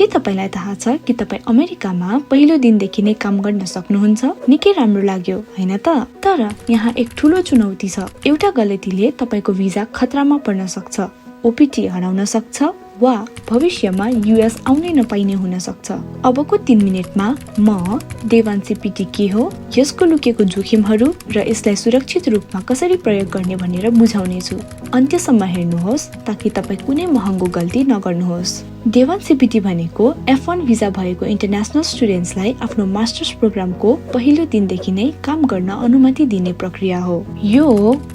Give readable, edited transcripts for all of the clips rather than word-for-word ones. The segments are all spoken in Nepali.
के तपाईलाई थाहा छ कि तपाई अमेरिकामा पहिलो दिनदेखि नै काम गर्न सक्नुहुन्छ? निकै राम्रो लाग्यो, हैन त? तर यहाँ एक ठूलो चुनौती छ। एउटा गलतीले तपाईको भिजा खतरामा पर्न सक्छ, ओपीटी हराउन सक्छ वा भविष्यमा यूएस आउनै नपाइने हुन सक्छ। अबको 3 मिनेटमा म देवान सीपीटी के हो, यसको लुकेको जोखिमहरू र यसलाई सुरक्षित रूपमा कसरी प्रयोग गर्ने भनेर बुझाउने छु। अन्त्यसम्म हेर्नुहोस् ताकि तपाई कुनै महँगो गल्ती नगर्नुहोस्। देवान सीपीटी भनेको F1 भिजा भएको इन्टरनेशनल स्टुडेन्ट्सलाई आफ्नो मास्टर्स प्रोग्रामको पहिलो दिनदेखि नै काम गर्न अनुमति दिने प्रक्रिया हो। यो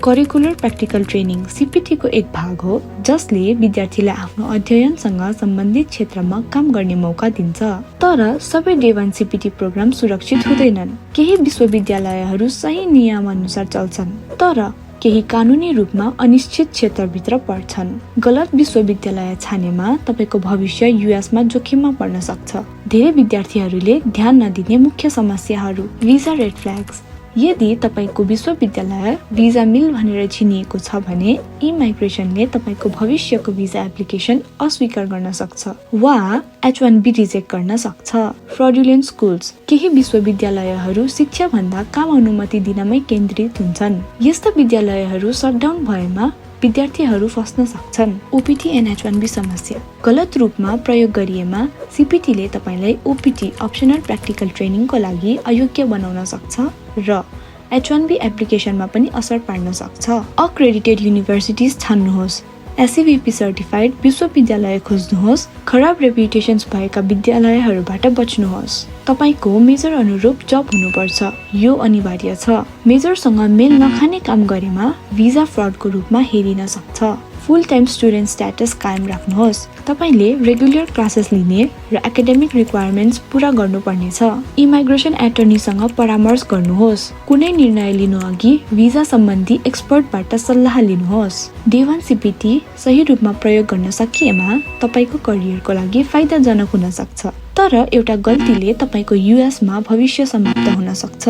करिकुलर प्र्याक्टिकल ट्रेनिङ सीपीटी को एक भाग हो जसले विद्यार्थीलाई आफ्नो अध्ययनसँग सम्बन्धित क्षेत्रमा काम गर्ने मौका दिन्छ। तर सबै देवान सीपीटी प्रोग्राम सुरक्षित हुँदैनन्। केही विश्वविद्यालयहरू सही नियम अनुसार चल्छन्, तर केही कानुनी रूपमा अनिश्चित क्षेत्रभित्र पर्छन्। गलत विश्वविद्यालय छानेमा तपाईको भविष्य यूएसमा जोखिममा पर्न सक्छ। धेरै विद्यार्थीहरूले ध्यान नदिने मुख्य समस्याहरू। Visa red flags. यदि तपाईको विश्वविद्यालय भिजा मिल भनेर चिनिएको छ भने इमिग्रेसनले तपाईको भविष्यको भिजा एप्लिकेसन अस्वीकार गर्न सक्छ वा H1B रिजेक्ट गर्न सक्छ। Fraudulent schools. केही विश्वविद्यालयहरू शिक्षा भन्दा काम अनुमति दिनमै केन्द्रित हुन्छन्। यस्ता विद्यालयहरू शटडाउन भएमा विद्यार्थीहरू फस्न सक्छन्। ओपीटी एन्ड H1B समस्या। गलत रूपमा प्रयोग गरिएमा सीपीटीले तपाईलाई ओपीटी अप्सनल प्र्याक्टिकल ट्रेनिङको लागि अयोग्य बनाउन सक्छ र H1B एप्लिकेसनमा पनि असर पार्न सक्छ। अक्रेडिटेड युनिभर्सिटिज छान्नुहोस्। SCVP सर्टिफाइड विश्वविद्यालय खोज्नुहोस्। खराब रेपुटेशन्स भएका विद्यालयहरूबाट बच्नुहोस्। तपाईको मेजर अनुरूप जब हुनुपर्छ, यो अनिवार्य छ। मेजरसँग मेल नखाने काम गरेमा भिजा फ्रडको रूपमा हेरिन सक्छ। फुल टाइम स्टुडेन्ट स्ट्याटस कायम राख्नुहोस्। तपाईले रेगुलर क्लासेस लिने र एकाडेमिक रिक्वायरमेन्ट्स पूरा गर्नुपर्नेछ। इमिग्रेसन एटर्नीसँग परामर्श गर्नुहोस्। कुनै निर्णय लिनु अघि भिजा सम्बन्धी एक्सपर्टबाट सल्लाह लिनुहोस्। देवान सीपीटी सही रूपमा प्रयोग गर्न सकिएमा तपाईको करियरको लागि फाइदाजनक हुन सक्छ, तर एउटा गल्तीले तपाईको यूएसमा भविष्य समाप्त हुन सक्छ।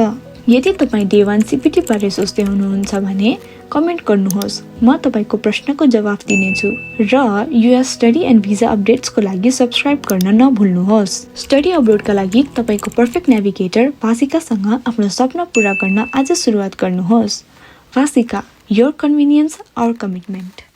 यदि तपाई देवान सीपीटी बारे सोच्दै हुनुहुन्छ भने कमेन्ट गर्नुहोस्, म तपाईको प्रश्नको जवाफ दिनेछु। र यूएस स्टडी एन्ड भिजा अपडेट्सको लागि सब्स्क्राइब गर्न नभुल्नुहोस्। स्टडी अब्रोडका लागि तपाईको पर्फेक्ट नेभिगेटर भासिकासँग आफ्नो सपना पूरा गर्न आज सुरुवात गर्नुहोस्। भासिका, योर कन्भिनियन्स आवर कमिटमेन्ट।